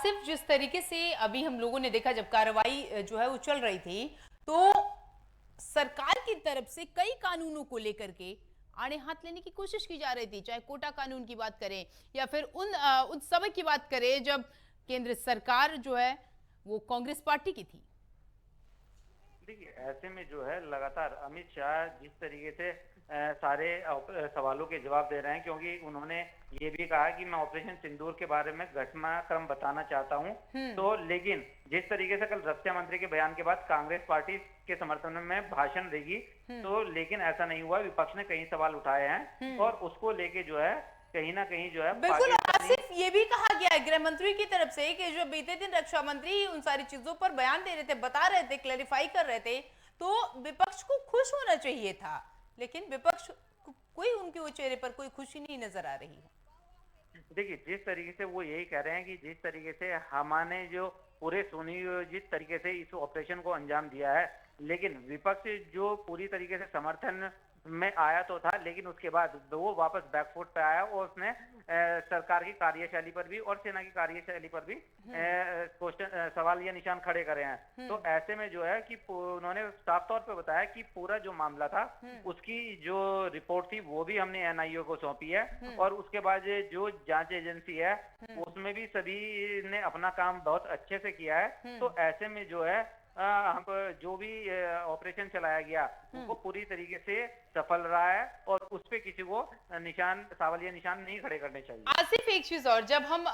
आसिफ, जिस तरीके से अभी हम लोगों ने देखा जब कार्रवाई जो है वो चल रही थी, तो सरकार की तरफ से कई कानूनों को लेकर के आड़े हाथ लेने की कोशिश की जा रही थी, चाहे कोटा कानून की बात करें या फिर उन समय की बात करें जब केंद्र सरकार जो है वो कांग्रेस पार्टी की थी। देखिए, ऐसे में जो है लगातार अमित शाह जिस तरीके से सारे सवालों के जवाब दे रहे हैं, क्योंकि उन्होंने ये भी कहा कि मैं ऑपरेशन सिंदूर के बारे में घटनाक्रम बताना चाहता हूं। तो लेकिन जिस तरीके से कल रक्षा मंत्री के बयान के बाद कांग्रेस पार्टी के समर्थन में भाषण देगी, तो लेकिन ऐसा नहीं हुआ। विपक्ष ने कई सवाल उठाए हैं और उसको लेके जो है कहीं ना कहीं जो है बिल्कुल पाकिस्तानी। आसिफ, ये भी कहा गया है गृह मंत्री की तरफ से कि जो बीते दिन रक्षा मंत्री उन सारी चीजों पर बयान दे रहे थे, बता रहे थे, क्लैरिफाई कर रहे थे, तो विपक्ष को खुश होना चाहिए था, लेकिन विपक्ष कोई उनके चेहरे पर कोई खुशी नहीं नजर आ रही है। देखिए, जिस तरीके से वो यही कह रहे हैं कि जिस तरीके से हमने जो पूरे सुनियोजित तरीके से इस ऑपरेशन को अंजाम दिया है, लेकिन विपक्ष जो पूरी तरीके से समर्थन में आया तो था, लेकिन उसके बाद वो वापस बैकफुट पे आया और उसने सरकार की कार्यशैली पर भी और सेना की कार्यशैली पर भी क्वेश्चन सवाल या निशान खड़े करे हैं। तो ऐसे में जो है कि उन्होंने साफ तौर पे बताया कि पूरा जो मामला था उसकी जो रिपोर्ट थी वो भी हमने एनआईए को सौंपी है, और उसके बाद जो जांच एजेंसी है उसमें भी सभी ने अपना काम बहुत अच्छे से किया है। तो ऐसे में जो है हम जो भी ऑपरेशन चलाया गया वो पूरी तरीके से सफल रहा है और उस पे किसी को सवालिया निशान नहीं खड़े करने चाहिए। आसिफ, एक चीज और, जब हम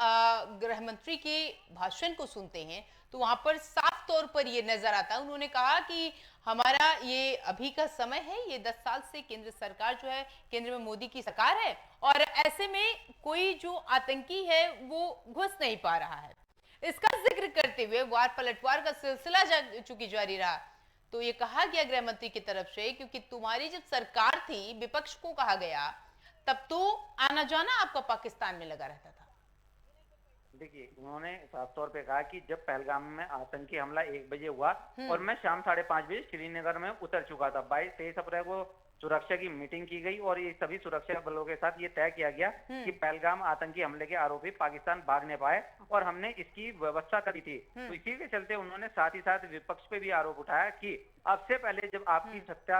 गृह मंत्री के भाषण को सुनते हैं तो वहां पर साफ तौर पर ये नजर आता है, उन्होंने कहा कि हमारा ये अभी का समय है, ये 10 साल से केंद्र सरकार जो है, केंद्र में मोदी की सरकार है, और ऐसे में कोई जो आतंकी है वो घुस नहीं पा रहा है। इसका जिक्र करते हुए वार पलटवार का सिलसिला चूंकि जारी रहा, तो ये कहा गया गृह मंत्री की तरफ से, क्योंकि तुम्हारी जब सरकार थी, विपक्ष को कहा गया, तब तो आना जाना आपका पाकिस्तान में लगा रहता था। देखिए, उन्होंने साफ तौर पे कहा कि जब पहलगाम में आतंकी हमला 1 बजे हुआ और मैं शाम 5:30 बजे श्रीनगर में उतर चुका था। 23 अप्रैल को सुरक्षा की मीटिंग की गई और ये सभी सुरक्षा बलों के साथ ये तय किया गया कि पहलगाम आतंकी हमले के आरोपी पाकिस्तान भाग नहीं पाए, और हमने इसकी व्यवस्था करी थी। तो इसी के चलते उन्होंने साथ ही साथ विपक्ष पे भी आरोप उठाया कि अब से पहले जब आपकी सत्ता,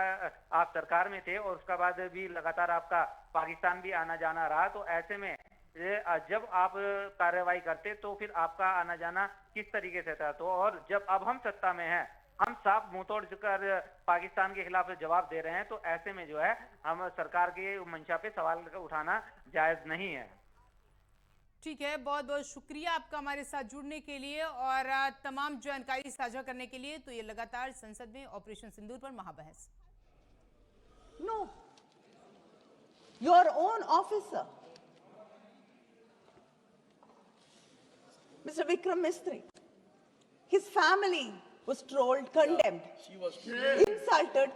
आप सरकार में थे और उसके बाद भी लगातार आपका पाकिस्तान भी आना जाना रहा, तो ऐसे में जब आप कार्रवाई करते तो फिर आपका आना जाना किस तरीके से था। तो और जब अब हम सत्ता में हैं, हम साफ मुंह तोड़ कर पाकिस्तान के खिलाफ जवाब दे रहे हैं, तो ऐसे में जो है हम सरकार के मंशा पे सवाल उठाना जायज नहीं है। ठीक है, बहुत बहुत शुक्रिया आपका हमारे साथ जुड़ने के लिए और तमाम जानकारी साझा करने के लिए। तो ये लगातार संसद में ऑपरेशन सिंदूर पर महाबहस। No, your own officer, Mr. Vikram Mistry, his family was trolled, condemned, She was insulted.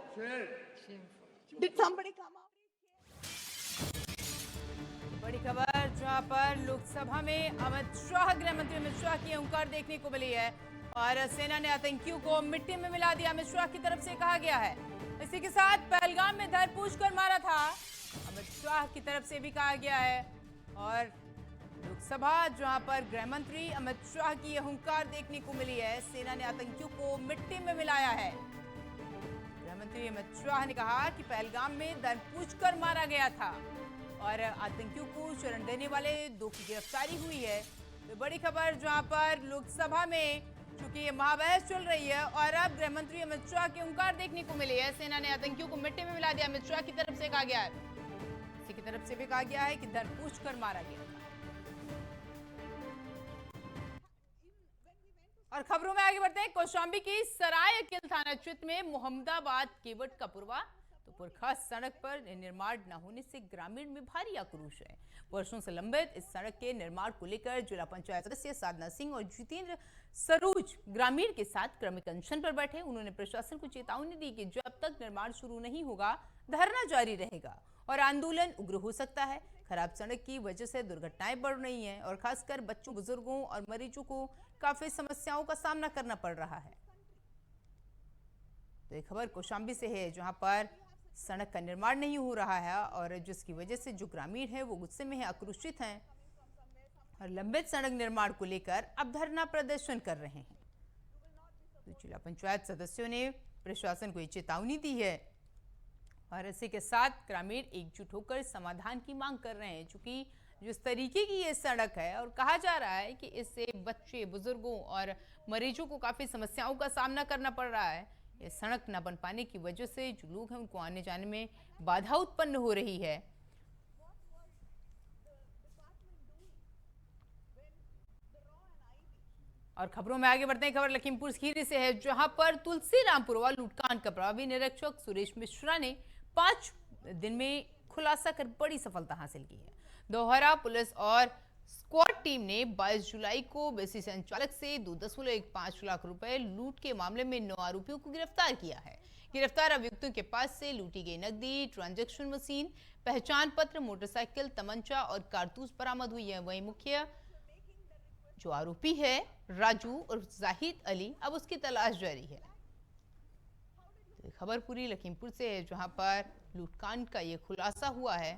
Did somebody come out? बड़ी खबर, जहां पर लोकसभा में अमित शाह, गृह मंत्री अमित शाह की हुंकार देखने को मिली है और सेना ने आतंकियों को मिट्टी में मिला दिया, अमित शाह की तरफ से कहा गया है। इसी के साथ पहलगाम में धर पूछ कर मारा था, अमित शाह की तरफ से भी कहा गया है। और लोकसभा, जहां पर गृह मंत्री अमित शाह की यह हुंकार देखने को मिली है, सेना ने आतंकियों को मिट्टी में मिलाया है। गृह मंत्री अमित शाह ने कहा कि पहलगाम में धर पूछ कर मारा गया था और आतंकियों को शरण देने वाले 2 की गिरफ्तारी हुई है। तो बड़ी खबर, जहां पर लोकसभा में चूंकि ये महाबहस चल रही है और अब गृह मंत्री अमित शाह की हुंकार देखने को मिली है, सेना ने आतंकियों को मिट्टी में मिला दिया, अमित शाह की तरफ से कहा गया है। इसी की तरफ से भी कहा गया है कि धर पूछ कर मारा गया। और खबरों में आगे बढ़ते हैं। कौशांबी की सराय अकिल थाना क्षेत्र में मोहम्मदाबाद केवट कपुरवा तो पुरखा सड़क पर निर्माण न होने से ग्रामीण में भारी आक्रोश है। वर्षों से लंबित इस सड़क के निर्माण को लेकर जिला पंचायत सदस्य साधना सिंह और जितेंद्र सरूज ग्रामीण के साथ क्रमिक अनशन पर बैठे। उन्होंने प्रशासन को चेतावनी दी कि जब तक निर्माण शुरू नहीं होगा धरना जारी रहेगा और आंदोलन उग्र हो सकता है। खराब सड़क की वजह से दुर्घटनाएं बढ़ रही हैं और खासकर बच्चों, बुजुर्गों और मरीजों को काफी समस्याओं का सामना करना पड़ रहा है। तो एक खबर कौशांबी से है, जहां पर सड़क का निर्माण नहीं हो रहा है और जिसकी वजह से जो ग्रामीण है वो गुस्से में है, आक्रोशित हैं और लंबित सड़क निर्माण को लेकर अब धरना प्रदर्शन कर रहे हैं। तो जिला पंचायत सदस्यों ने प्रशासन को ये चेतावनी दी है और इसी के साथ ग्रामीण एकजुट होकर समाधान की मांग कर रहे हैं। चूंकि जिस तरीके की ये सड़क है और कहा जा रहा है कि इससे बच्चे, बुजुर्गों और मरीजों को काफी समस्याओं का सामना करना पड़ रहा है। ये सड़क न बन पाने की वजह से जो लोग हैं उनको आने जाने में बाधा उत्पन्न हो रही है। और खबरों में आगे बढ़ते हैं। खबर लखीमपुर खीरी से है, जहां पर तुलसीरामपुर व लूटकांड का प्रभावी निरीक्षक सुरेश मिश्रा ने 5 दिन में खुलासा कर बड़ी सफलता हासिल की है। दोहरा पुलिस और स्क्वाड टीम ने 22 जुलाई को बेसी संचालक से 2.15 लाख रुपए लूट के मामले में 9 आरोपियों को गिरफ्तार किया है। गिरफ्तार अभियुक्तों के पास से लूटी गई नकदी, ट्रांजैक्शन मशीन, पहचान पत्र, मोटरसाइकिल, तमंचा और कारतूस बरामद हुई है। वहीं मुख्य जो आरोपी है राजू और जाहिद अली, अब उसकी तलाश जारी है। तो खबर पूरी लखीमपुर से है, जहां पर लूटकांड का ये खुलासा हुआ है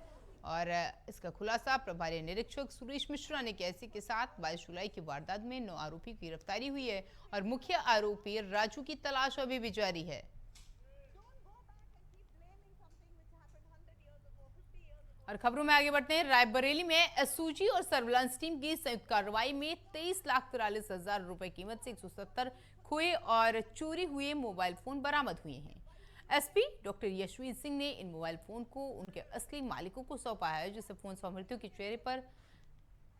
और इसका खुलासा प्रभारी निरीक्षक सुरेश मिश्रा ने किया। इसी के साथ 22 जुलाई की वारदात में 9 आरोपी की गिरफ्तारी हुई है और मुख्य आरोपी राजू की तलाश अभी भी जारी है। और खबरों में आगे बढ़ते हैं। रायबरेली में एसओजी और सर्विलांस टीम की संयुक्त कार्रवाई में 23,43,000 रुपए कीमत से 170 खोए और चोरी हुए मोबाइल फोन बरामद हुए हैं। एसपी डॉक्टर यशवीर सिंह ने इन मोबाइल फोन को उनके असली मालिकों को सौंपा है, जिससे फोन स्वामित्रियों के चेहरे पर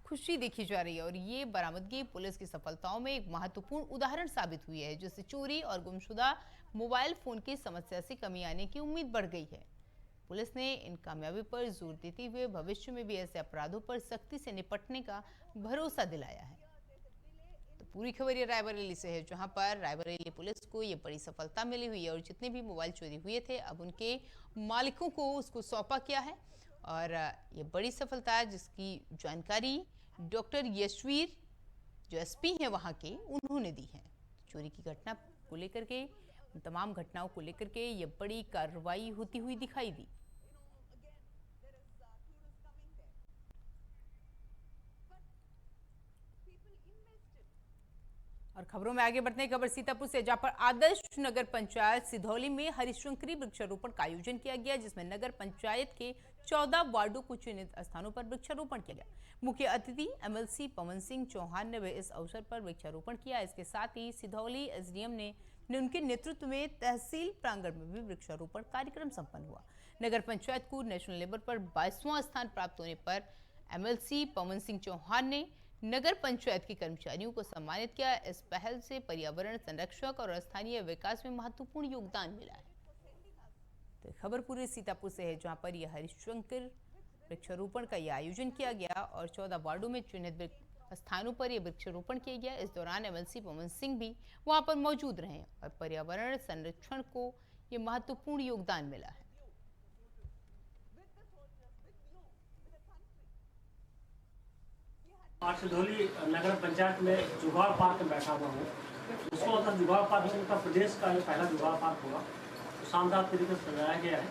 खुशी देखी जा रही है। और ये बरामदगी पुलिस की सफलताओं में एक महत्वपूर्ण उदाहरण साबित हुई है, जिससे चोरी और गुमशुदा मोबाइल फोन की समस्या से कमी आने की उम्मीद बढ़ गई है। पुलिस ने इन कामयाबी पर जोर देते हुए भविष्य में भी ऐसे अपराधों पर सख्ती से निपटने का भरोसा दिलाया है। तो पूरी खबर ये रायबरेली से है, जहां पर रायबरेली पुलिस को ये बड़ी सफलता मिली हुई है और जितने भी मोबाइल चोरी हुए थे अब उनके मालिकों को उसको सौंपा किया है। और ये बड़ी सफलता है जिसकी जानकारी डॉक्टर यशवीर जो एसपी हैं वहां के, उन्होंने दी है। चोरी की घटना को लेकर के, तमाम घटनाओं को लेकर के ये बड़ी कार्रवाई होती हुई दिखाई दी। और खबरों में आगे बढ़ते हैं। खबर सीतापुर से, जहां पर आदर्श नगर पंचायत सिधौली में हरिशंकरी वृक्षारोपण का आयोजन किया गया, जिसमें नगर पंचायत के 14 वार्डों को चुनित स्थानों पर वृक्षारोपण किया गया। मुख्य अतिथि एमएलसी पवन सिंह चौहान ने भी इस अवसर पर वृक्षारोपण किया। इसके साथ ही सिधौली एसडीएम ने उनके नेतृत्व में तहसील प्रांगण में भी वृक्षारोपण कार्यक्रम संपन्न हुआ। नगर पंचायत को नेशनल लेवल पर 22वां स्थान प्राप्त होने पर एमएलसी पवन सिंह चौहान ने नगर पंचायत के कर्मचारियों को सम्मानित किया। इस पहल से पर्यावरण संरक्षक और स्थानीय विकास में महत्वपूर्ण योगदान मिला है। तो खबर पूरे सीतापुर से है, जहां पर यह हरिशंकर वृक्षारोपण का यह आयोजन किया गया और 14 वार्डों में चुनित स्थानों पर यह वृक्षारोपण किया गया। इस दौरान एमएलसी पवन सिंह भी वहां पर मौजूद रहे और पर्यावरण संरक्षण को यह महत्वपूर्ण योगदान मिला है। आज सिधौली नगर पंचायत में जुगाड़ पार्क में बैठा हुआ हूँ। उसको मतलब जुगाड़ पार्क उत्तर प्रदेश का ये पहला जुगाड़ पार्क होगा। तो शानदार तरीके से सजाया गया है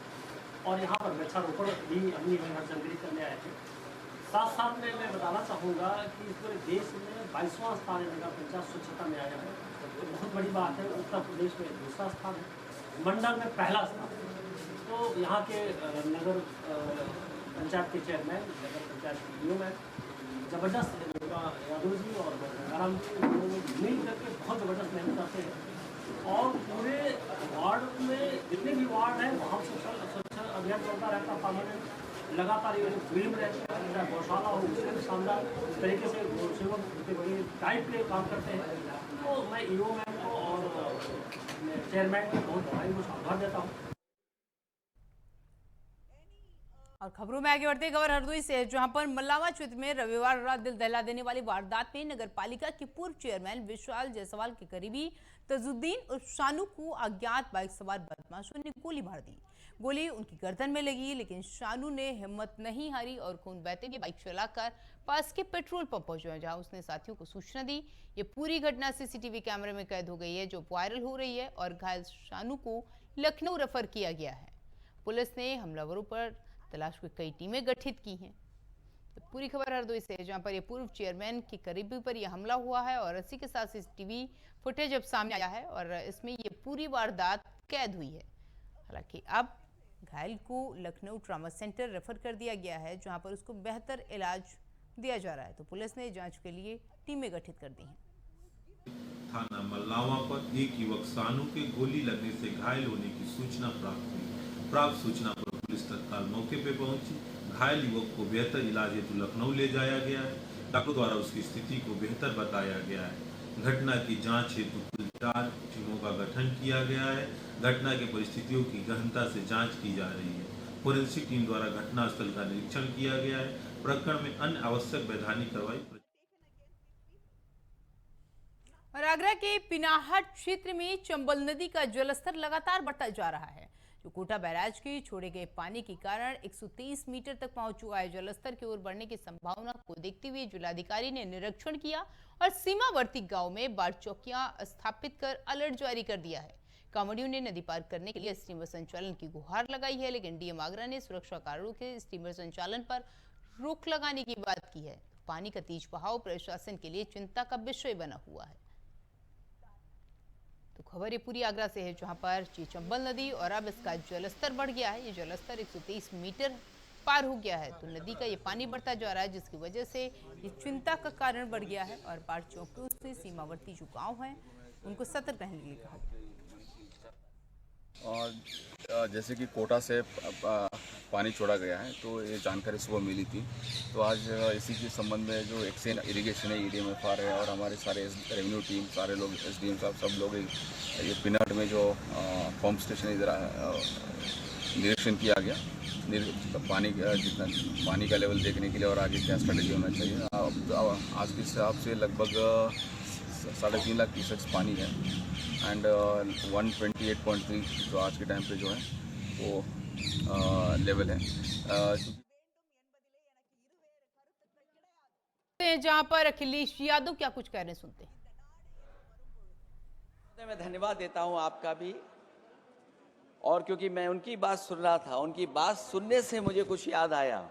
और यहाँ पर वृक्षारोपण भी अपनी हरिशंकरी करने आए थे। साथ साथ में मैं बताना चाहूँगा कि इस पूरे देश में 22वां स्थान नगर पंचायत स्वच्छता में आया है, तो बहुत बड़ी बात है। उत्तर प्रदेश में दूसरा स्थान है, मंडल में पहला स्थान। तो यहाँ के नगर पंचायत के चेयरमैन, नगर पंचायत के डीओ मैन जबरदस्त यादव जी और गंगाराम जी मिल करके बहुत ज़बरदस्त मेहनत करते हैं और पूरे वार्ड में जितने भी वार्ड हैं वहाँ स्वच्छ अभियान चलता रहता, परमानेंट लगातार ये फिल्म रहती है। गौशाला हो उसमें शानदार तरीके से सेवक बड़ी टाइप के काम करते हैं। तो मैं ईओ मैन को और चेयरमैन को बहुत बधाई को आभार देता हूँ। और खबरों में आगे बढ़ते खबर हरदोई से है, जहां पर मल्लावा क्षेत्र में रविवार रात दिल दहला देने वाली वारदात में नगर पालिका के पूर्व चेयरमैन विशाल जायसवाल के करीबी तजुद्दीन और शानू को अज्ञात बाइक सवार बदमाशों ने गोली मार दी। गोली उनकी गर्दन में लगी, लेकिन शानू ने हिम्मत नहीं हारी और खून बहते हुए बाइक चलाकर पास के पेट्रोल पंप पहुंचा, जहां उसने साथियों को सूचना दी। ये पूरी घटना सीसीटीवी कैमरे में कैद हो गई है, जो वायरल हो रही है और घायल शानू को लखनऊ रेफर किया गया है। पुलिस ने हमलावरों पर तलाश की कई टीमें गठित की हैं। तो पूरी खबर हरदोई से है, जहां पर ये पूर्व चेयरमैन की करीबी पर यह हमला हुआ है और इसी के साथ सीसीटीवी फुटेज अब सामने आया है और इसमें ये पूरी वारदात कैद हुई है। हालांकि अब घायल को लखनऊ ट्रॉमा सेंटर रेफर कर दिया गया है, जहां पर उसको बेहतर इलाज दिया जा रहा है। तो पुलिस ने जांच के लिए टीमें गठित कर दी हैं। थाना मल्लावा पर एक युवक सानू के गोली लगने से घायल होने की सूचना प्राप्त हुई। प्राप्त सूचना पर पुलिस तत्काल मौके पर पहुंची। घायल युवक को बेहतर इलाज हेतु लखनऊ ले जाया गया है। डॉक्टर द्वारा उसकी स्थिति को बेहतर बताया गया है। घटना की जांच हेतु कुल 4 टीमों का गठन किया गया है। घटना की परिस्थितियों की गहनता से जांच की जा रही है। फोरेंसिक टीम द्वारा घटनास्थल का निरीक्षण किया गया है। प्रकरण में अन्य आवश्यक वैधानिक कार्रवाई। और आगरा के पिनाहट क्षेत्र में चंबल नदी का जलस्तर लगातार बढ़ता जा रहा है। जो कोटा बैराज के छोड़े गए पानी के कारण 130 मीटर तक पहुंच चुका है। जलस्तर की ओर बढ़ने की संभावना को देखते हुए जिलाधिकारी ने निरीक्षण किया और सीमावर्ती गांव में बाढ़ चौकियां स्थापित कर अलर्ट जारी कर दिया है। कांवड़ियों ने नदी पार करने के लिए स्टीमर संचालन की गुहार लगाई है, लेकिन डीएम आगरा ने सुरक्षा कारणों के स्टीमर संचालन पर रोक लगाने की बात की है। पानी का तेज बहाव प्रशासन के लिए चिंता का विषय बना हुआ है। तो खबर ये पूरी आगरा से है, जहां पर चंबल नदी और अब इसका जलस्तर बढ़ गया है। ये जलस्तर 130 मीटर पार हो गया है। तो नदी का ये पानी बढ़ता जा रहा है, जिसकी वजह से ये चिंता का कारण बढ़ गया है और बाढ़ चौकियों से सीमावर्ती जो गांव हैं उनको सतर्क रहने के लिए कहा गया। और जैसे कि कोटा से पानी छोड़ा गया है, तो ये जानकारी सुबह मिली थी। तो आज इसी के संबंध में जो एक्सेन इरिगेशन है, EDMFR है और हमारे सारे रेवेन्यू टीम, सारे लोग, SDM साहब, सब लोग ये पिनाट में जो पंप स्टेशन इधर निरीक्षण किया गया। पानी जितना पानी का लेवल देखने के लिए और आगे क्या स्ट्रेटेजी होना चाहिए। आज के हिसाब से लगभग 3.5 लाख क्यूसेक्स पानी है एंड 128.3 जो आज के टाइम पे जो है वो लेवल है। जहां पर अखिलेश यादव क्या कुछ कह रहे हैं, सुनते हैं। मैं धन्यवाद देता हूं आपका भी, और क्योंकि मैं उनकी बात सुन रहा था, उनकी बात सुनने से मुझे कुछ याद आया।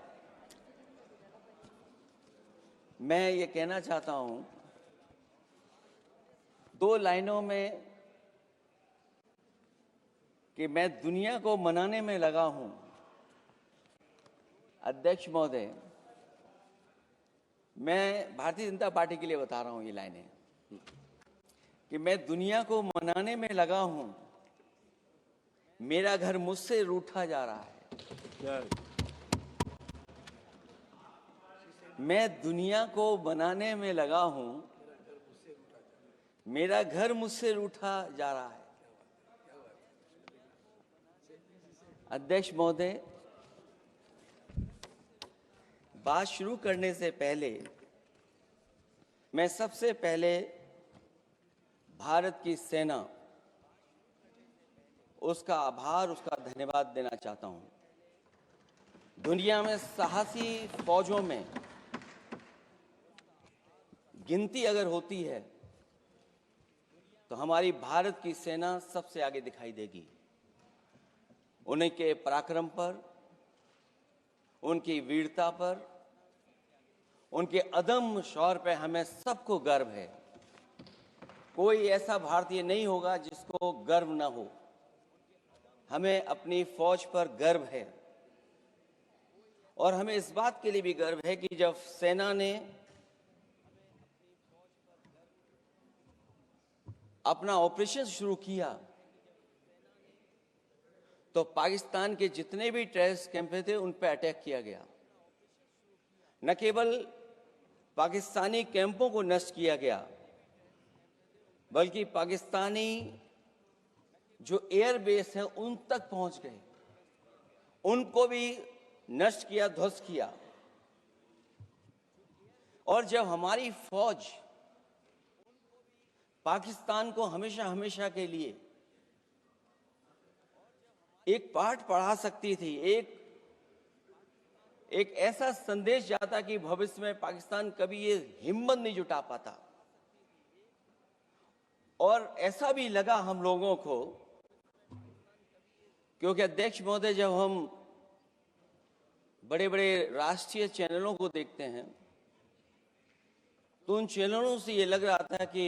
मैं ये कहना चाहता हूं 2 लाइनों में कि मैं दुनिया को मनाने में लगा हूं। अध्यक्ष महोदय, मैं भारतीय जनता पार्टी के लिए बता रहा हूं ये लाइनें कि मैं दुनिया को मनाने में लगा हूं, मेरा घर मुझसे रूठा जा रहा है। मैं दुनिया को मनाने में लगा हूं, मेरा घर मुझसे रूठा जा रहा है। अध्यक्ष महोदय, बात शुरू करने से पहले मैं सबसे पहले भारत की सेना, उसका आभार, उसका धन्यवाद देना चाहता हूं। दुनिया में साहसी फौजों में गिनती अगर होती है तो हमारी भारत की सेना सबसे आगे दिखाई देगी। उनके पराक्रम पर, उनकी वीरता पर, उनके अदम्य शौर्य पर हमें सबको गर्व है। कोई ऐसा भारतीय नहीं होगा जिसको गर्व ना हो। हमें अपनी फौज पर गर्व है और हमें इस बात के लिए भी गर्व है कि जब सेना ने अपना ऑपरेशन शुरू किया तो पाकिस्तान के जितने भी टेररिस्ट कैंप थे उन पर अटैक किया गया। न केवल पाकिस्तानी कैंपों को नष्ट किया गया, बल्कि पाकिस्तानी जो एयर बेस है उन तक पहुंच गए, उनको भी नष्ट किया, ध्वस्त किया। और जब हमारी फौज पाकिस्तान को हमेशा हमेशा के लिए एक पाठ पढ़ा सकती थी, एक ऐसा संदेश जाता कि भविष्य में पाकिस्तान कभी ये हिम्मत नहीं जुटा पाता। और ऐसा भी लगा हम लोगों को, क्योंकि अध्यक्ष महोदय, जब हम बड़े बड़े राष्ट्रीय चैनलों को देखते हैं तो उन चैनलों से ये लग रहा था कि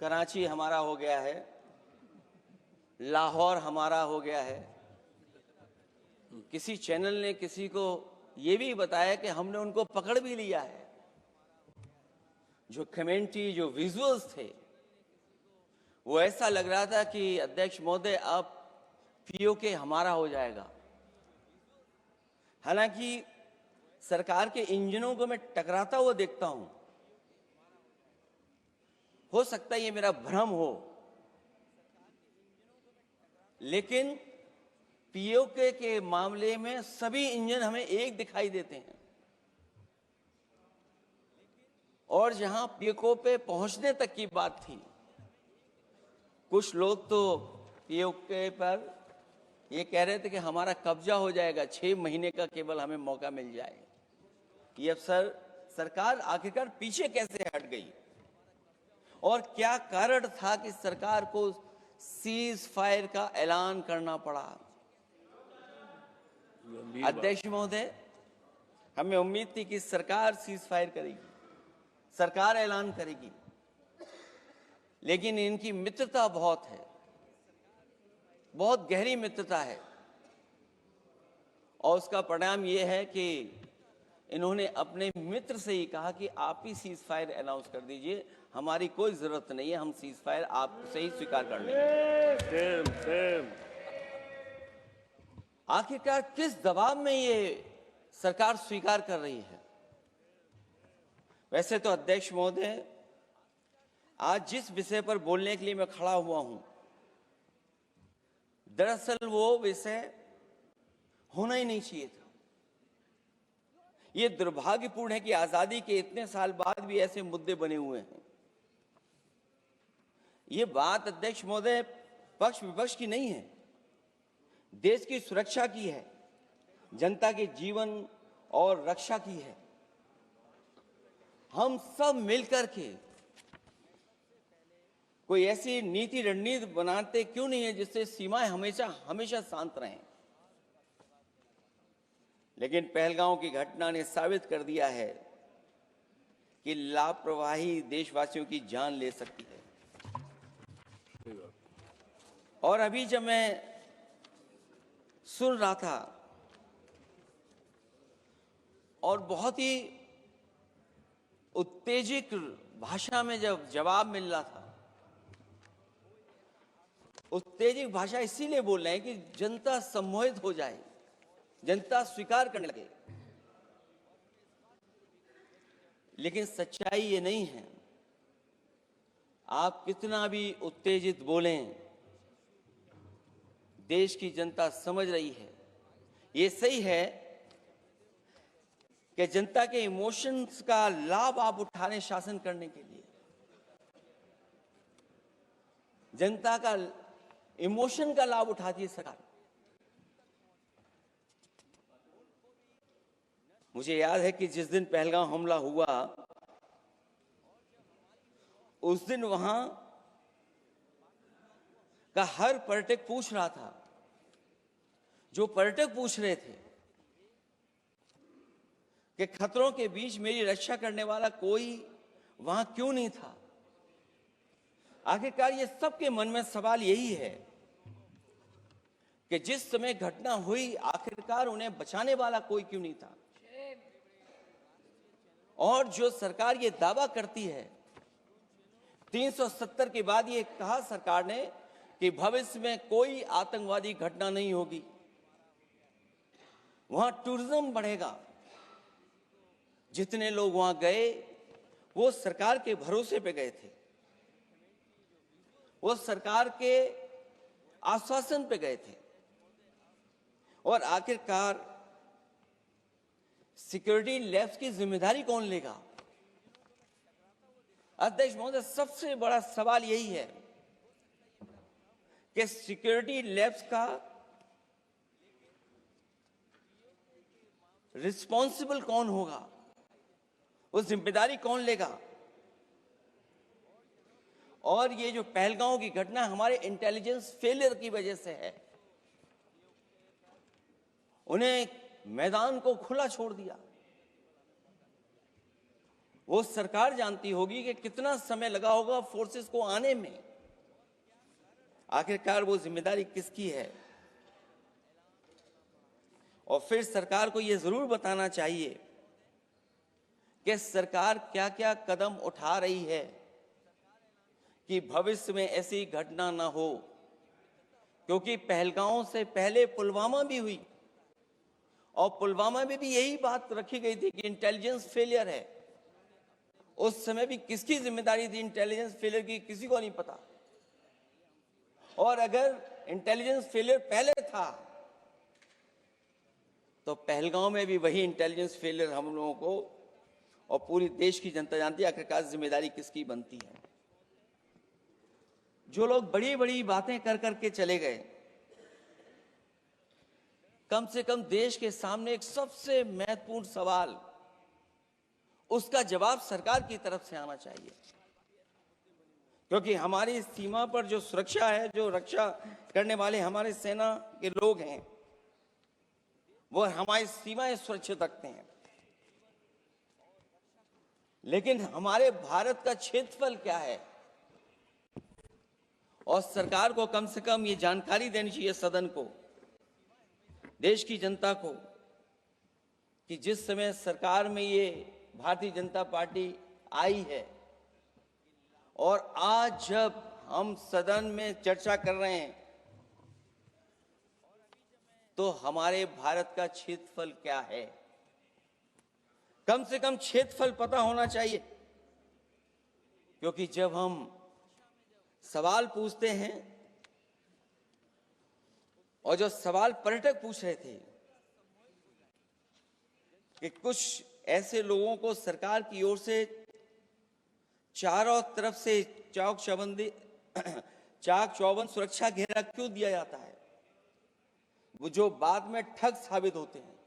कराची हमारा हो गया है, लाहौर हमारा हो गया है। किसी चैनल ने किसी को ये भी बताया कि हमने उनको पकड़ भी लिया है। जो कमेंट्री, जो विजुअल्स थे, वो ऐसा लग रहा था कि अध्यक्ष महोदय अब पीओके हमारा हो जाएगा। हालांकि सरकार के इंजनों को मैं टकराता हुआ देखता हूं। हो सकता है ये मेरा भ्रम हो, लेकिन पीओके के मामले में सभी इंजन हमें एक दिखाई देते हैं। और जहां पीओके पे पहुंचने तक की बात थी, कुछ लोग तो पीओके पर ये कह रहे थे कि हमारा कब्जा हो जाएगा, 6 महीने का केवल हमें मौका मिल जाए। ये अफसर सरकार आखिरकार पीछे कैसे हट गई और क्या कारण था कि सरकार को सीज फायर का ऐलान करना पड़ा? अध्यक्ष महोदय, हमें उम्मीद थी कि सरकार सीज फायर करेगी, सरकार ऐलान करेगी, लेकिन इनकी मित्रता बहुत है, बहुत गहरी मित्रता है। और उसका परिणाम यह है कि इन्होंने अपने मित्र से ही कहा कि आप ही सीज फायर अनाउंस कर दीजिए, हमारी कोई जरूरत नहीं है, हम सीज फायर आपसे ही स्वीकार कर लेंगे। आखिरकार किस दबाव में ये सरकार स्वीकार कर रही है? वैसे तो अध्यक्ष महोदय, आज जिस विषय पर बोलने के लिए मैं खड़ा हुआ हूं, दरअसल वो विषय होना ही नहीं चाहिए था। ये दुर्भाग्यपूर्ण है कि आजादी के इतने साल बाद भी ऐसे मुद्दे बने हुए हैं। ये बात अध्यक्ष महोदय पक्ष विपक्ष की नहीं है, देश की सुरक्षा की है, जनता के जीवन और रक्षा की है। हम सब मिलकर के कोई ऐसी नीति रणनीति बनाते क्यों नहीं है जिससे सीमाएं हमेशा हमेशा शांत रहें? लेकिन पहलगांव की घटना ने साबित कर दिया है कि लापरवाही देशवासियों की जान ले सकती है। और अभी जब मैं सुन रहा था और बहुत ही उत्तेजित भाषा में जब जवाब मिल रहा था, उत्तेजित भाषा इसीलिए बोल रहे हैं कि जनता सम्मोहित हो जाए, जनता स्वीकार करने लगे। लेकिन सच्चाई ये नहीं है। आप कितना भी उत्तेजित बोलें, देश की जनता समझ रही है। ये सही है कि जनता के इमोशंस का लाभ आप उठा रहे हैं शासन करने के लिए। जनता का इमोशन का लाभ उठाती है सरकार। मुझे याद है कि जिस दिन पहलगाम हमला हुआ, उस दिन वहां का हर पर्यटक पूछ रहा था, जो पर्यटक पूछ रहे थे कि खतरों के बीच मेरी रक्षा करने वाला कोई वहां क्यों नहीं था। आखिरकार ये सबके मन में सवाल यही है कि जिस समय घटना हुई, आखिरकार उन्हें बचाने वाला कोई क्यों नहीं था। और जो सरकार ये दावा करती है, 370 के बाद ये कहा सरकार ने कि भविष्य में कोई आतंकवादी घटना नहीं होगी, वहां टूरिज्म बढ़ेगा। जितने लोग वहां गए वो सरकार के भरोसे पे गए थे, वो सरकार के आश्वासन पे गए थे। और आखिरकार सिक्योरिटी लैब्स की जिम्मेदारी कौन लेगा? अध्यक्ष महोदय, सबसे बड़ा सवाल यही है कि सिक्योरिटी लैब्स का रिस्पॉन्सिबल कौन होगा, वो जिम्मेदारी कौन लेगा? और ये जो पहलगांव की घटना हमारे इंटेलिजेंस फेलियर की वजह से है। उन्हें मैदान को खुला छोड़ दिया। वो सरकार जानती होगी कि कितना समय लगा होगा फोर्सेस को आने में। आखिरकार वो जिम्मेदारी किसकी है? और फिर सरकार को यह जरूर बताना चाहिए कि सरकार क्या क्या कदम उठा रही है कि भविष्य में ऐसी घटना ना हो, क्योंकि पहलगांव से पहले पुलवामा भी हुई और पुलवामा में भी यही बात रखी गई थी कि इंटेलिजेंस फेलियर है। उस समय भी किसकी जिम्मेदारी थी इंटेलिजेंस फेलियर की? किसी को नहीं पता। और अगर इंटेलिजेंस फेलियर पहले था तो पहलगांव में भी वही इंटेलिजेंस फेलियर हम लोगों को और पूरी देश की जनता जानती है आखिरकार जिम्मेदारी किसकी बनती है। जो लोग बड़ी बड़ी बातें कर करके चले गए, कम से कम देश के सामने एक सबसे महत्वपूर्ण सवाल, उसका जवाब सरकार की तरफ से आना चाहिए। क्योंकि हमारी सीमा पर जो सुरक्षा है, जो रक्षा करने वाले हमारे सेना के लोग हैं, वो हमारी सीमाएं सुरक्षित रखते हैं। लेकिन हमारे भारत का क्षेत्रफल क्या है? और सरकार को कम से कम ये जानकारी देनी चाहिए सदन को, देश की जनता को, कि जिस समय सरकार में ये भारतीय जनता पार्टी आई है और आज जब हम सदन में चर्चा कर रहे हैं तो हमारे भारत का क्षेत्रफल क्या है? कम से कम क्षेत्रफल पता होना चाहिए। क्योंकि जब हम सवाल पूछते हैं, और जो सवाल पर्यटक पूछ रहे थे कि कुछ ऐसे लोगों को सरकार की ओर से चारों तरफ से चाक चौबंद सुरक्षा घेरा क्यों दिया जाता है, वो जो बाद में ठग साबित होते हैं,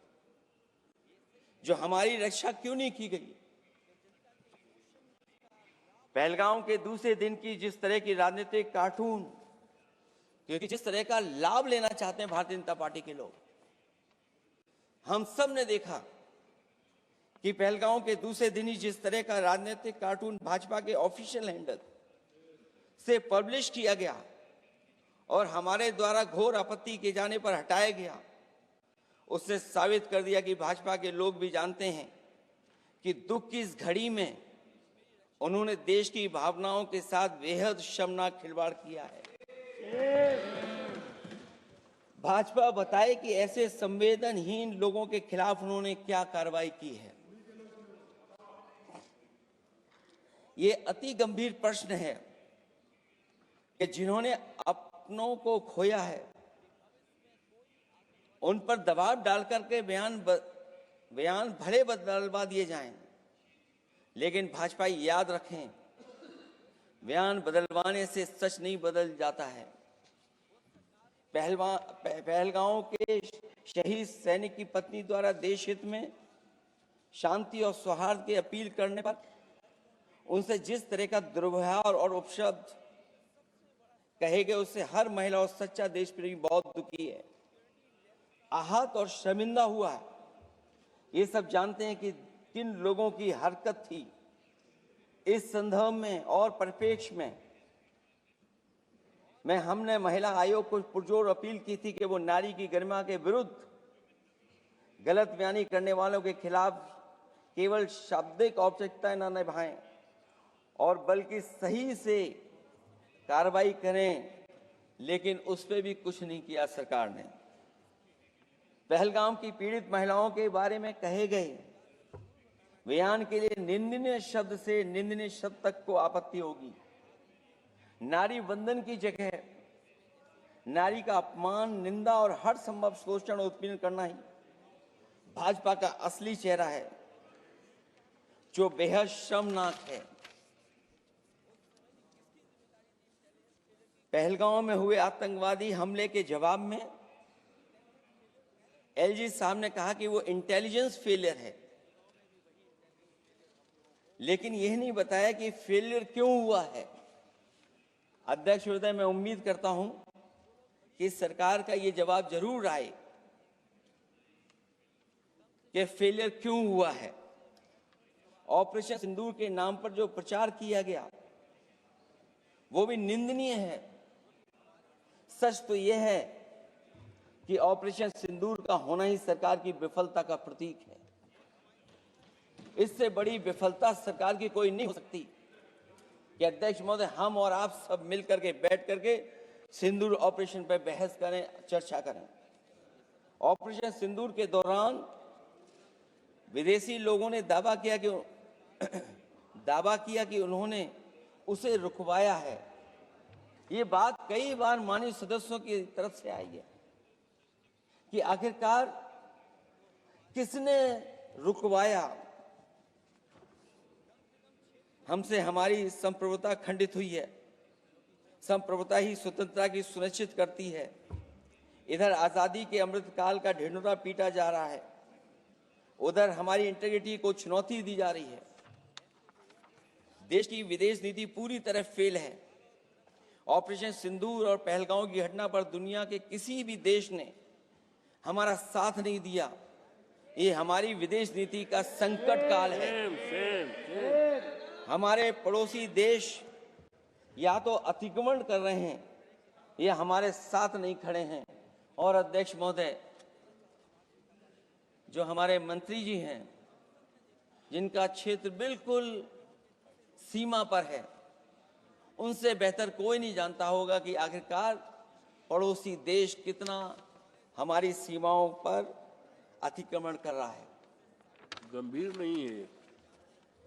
जो हमारी रक्षा क्यों नहीं की गई? पहलगांव के दूसरे दिन की जिस तरह की राजनीतिक कार्टून, क्योंकि जिस तरह का लाभ लेना चाहते हैं भारतीय जनता पार्टी के लोग, हम सब ने देखा कि पहलगांव के दूसरे दिन ही जिस तरह का राजनीतिक कार्टून भाजपा के ऑफिशियल हैंडल से पब्लिश किया गया और हमारे द्वारा घोर आपत्ति किए जाने पर हटाया गया, उसने साबित कर दिया कि भाजपा के लोग भी जानते हैं कि दुख की इस घड़ी में उन्होंने देश की भावनाओं के साथ बेहद शर्मनाक खिलवाड़ किया है। भाजपा बताए कि ऐसे संवेदनहीन लोगों के खिलाफ उन्होंने क्या कार्रवाई की है। ये अति गंभीर प्रश्न है कि जिन्होंने अपनों को खोया है उन पर दबाव डाल करके बयान भले बदलवा दिए जाएं, लेकिन भाजपा याद रखें, बयान बदलवाने से सच नहीं बदल जाता है। पहलगांव के शहीद सैनिक की पत्नी द्वारा देश हित में शांति और सौहार्द की अपील करने पर उनसे जिस तरह का दुर्व्यवहार और उपशब्द कहे गए, उससे हर महिला और सच्चा देश प्रेमी बहुत दुखी है, आहत और शर्मिंदा हुआ है। ये सब जानते हैं कि किन लोगों की हरकत थी। इस संदर्भ में और परिप्रेक्ष्य में हमने महिला आयोग को पुरजोर अपील की थी कि वो नारी की गरिमा के विरुद्ध गलत बयानी करने वालों के खिलाफ केवल शाब्दिक औपचारिकताएं न निभाएं और बल्कि सही से कार्रवाई करें, लेकिन उस पर भी कुछ नहीं किया सरकार ने। पहलगाम की पीड़ित महिलाओं के बारे में कहे गए बयान के लिए निंदनीय शब्द से निंदनीय शब्द तक को आपत्ति होगी। नारी वंदन की जगह नारी का अपमान, निंदा और हर संभव शोषण और उत्पीड़न करना ही भाजपा का असली चेहरा है, जो बेहद शर्मनाक है। पहलगांव में हुए आतंकवादी हमले के जवाब में एलजी साहब ने कहा कि वो इंटेलिजेंस फेलियर है, लेकिन यह नहीं बताया कि फेलियर क्यों हुआ है। अध्यक्ष महोदय, मैं उम्मीद करता हूं कि सरकार का यह जवाब जरूर आए कि फेलियर क्यों हुआ है। ऑपरेशन सिंदूर के नाम पर जो प्रचार किया गया वो भी निंदनीय है। सच तो यह है कि ऑपरेशन सिंदूर का होना ही सरकार की विफलता का प्रतीक है। इससे बड़ी विफलता सरकार की कोई नहीं हो सकती कि अध्यक्ष महोदय हम और आप सब मिलकर के बैठ करके सिंदूर ऑपरेशन पर बहस करें, चर्चा करें। ऑपरेशन सिंदूर के दौरान विदेशी लोगों ने दावा किया कि उन्होंने उसे रुकवाया है। ये बात कई बार माननीय सदस्यों की तरफ से आई है कि आखिरकार किसने रुकवाया। हमसे हमारी संप्रभुता खंडित हुई है। संप्रभुता ही स्वतंत्रता की सुनिश्चित करती है। इधर आजादी के अमृत काल का ढिंढोरा पीटा जा रहा है, उधर हमारी इंटीग्रिटी को चुनौती दी जा रही है। देश की विदेश नीति पूरी तरह फेल है। ऑपरेशन सिंदूर और पहलगांव की घटना पर दुनिया के किसी भी देश ने हमारा साथ नहीं दिया। ये हमारी विदेश नीति का संकट काल है। हमारे पड़ोसी देश या तो अतिक्रमण कर रहे हैं या हमारे साथ नहीं खड़े हैं। और अध्यक्ष महोदय, जो हमारे मंत्री जी हैं जिनका क्षेत्र बिल्कुल सीमा पर है, उनसे बेहतर कोई नहीं जानता होगा कि आखिरकार पड़ोसी देश कितना हमारी सीमाओं पर अतिक्रमण कर रहा है। गंभीर नहीं है।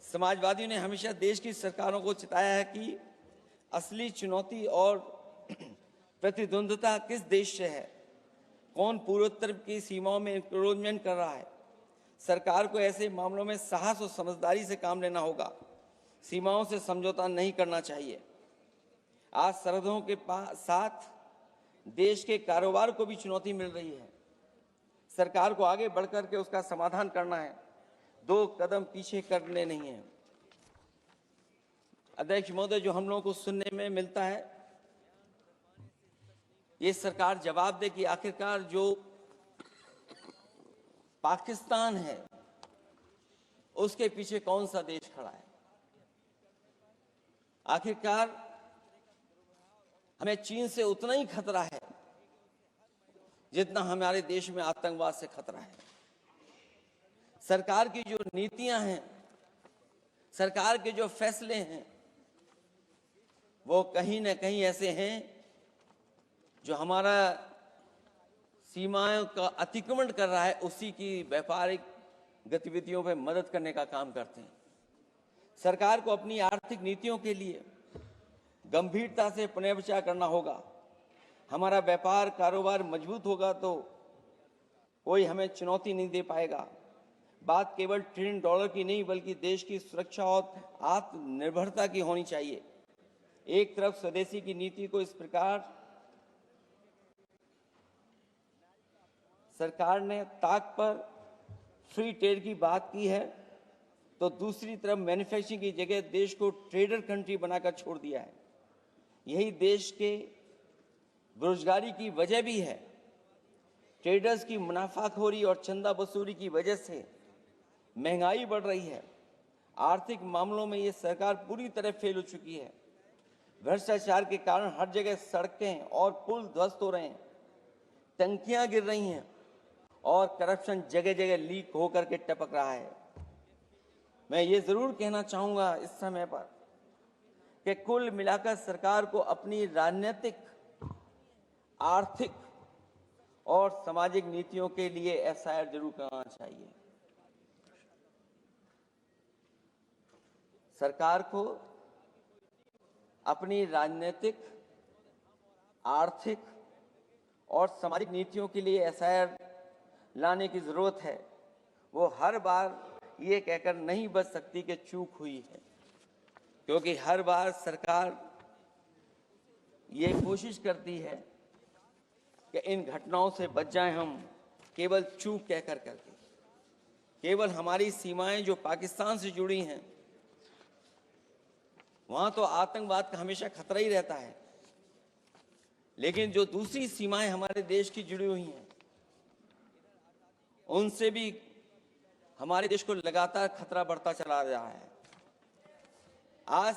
समाजवादियों ने हमेशा देश की सरकारों को चिताया है कि असली चुनौती और प्रतिद्वंद्विता किस देश से है, कौन पूर्वोत्तर की सीमाओं में इंक्रोचमेंट कर रहा है। सरकार को ऐसे मामलों में साहस और समझदारी से काम लेना होगा। सीमाओं से समझौता नहीं करना चाहिए। आज सरहदों के साथ देश के कारोबार को भी चुनौती मिल रही है। सरकार को आगे बढ़कर के उसका समाधान करना है, 2 कदम पीछे करने नहीं है। अध्यक्ष महोदय, जो हम लोगों को सुनने में मिलता है, ये सरकार जवाब दे कि आखिरकार जो पाकिस्तान है उसके पीछे कौन सा देश खड़ा है। आखिरकार हमें चीन से उतना ही खतरा है जितना हमारे देश में आतंकवाद से खतरा है। सरकार की जो नीतियां हैं, सरकार के जो फैसले हैं, वो कहीं न कहीं ऐसे हैं जो हमारा सीमाओं का अतिक्रमण कर रहा है, उसी की व्यापारिक गतिविधियों में मदद करने का काम करते हैं। सरकार को अपनी आर्थिक नीतियों के लिए गंभीरता से पुनर्विचार करना होगा। हमारा व्यापार कारोबार मजबूत होगा तो कोई हमें चुनौती नहीं दे पाएगा। बात केवल $1 ट्रिलियन की नहीं बल्कि देश की सुरक्षा और आत्मनिर्भरता की होनी चाहिए। एक तरफ स्वदेशी की नीति को इस प्रकार सरकार ने ताक पर फ्री ट्रेड की बात की है, तो दूसरी तरफ मैन्युफैक्चरिंग की जगह देश को ट्रेडर कंट्री बनाकर छोड़ दिया है। यही देश के बेरोजगारी की वजह भी है। ट्रेडर्स की मुनाफाखोरी और चंदा वसूली की वजह से महंगाई बढ़ रही है। आर्थिक मामलों में ये सरकार पूरी तरह फेल हो चुकी है। भ्रष्टाचार के कारण हर जगह सड़कें और पुल ध्वस्त हो रहे हैं, टंकियां गिर रही हैं और करप्शन जगह जगह लीक होकर के टपक रहा है। मैं ये जरूर कहना चाहूंगा इस समय पर कि कुल मिलाकर सरकार को अपनी राजनीतिक, आर्थिक और सामाजिक नीतियों के लिए एफआईआर जरूर करना चाहिए। सरकार को अपनी राजनीतिक, आर्थिक और सामाजिक नीतियों के लिए एफआईआर लाने की जरूरत है। वो हर बार ये कहकर नहीं बच सकती कि चूक हुई है, क्योंकि हर बार सरकार ये कोशिश करती है कि इन घटनाओं से बच जाएं हम, केवल चूक कहकर करके। केवल हमारी सीमाएं जो पाकिस्तान से जुड़ी हैं, वहां तो आतंकवाद का हमेशा खतरा ही रहता है, लेकिन जो दूसरी सीमाएं हमारे देश की जुड़ी हुई हैं, उनसे भी हमारे देश को लगातार खतरा बढ़ता चला रहा है। आज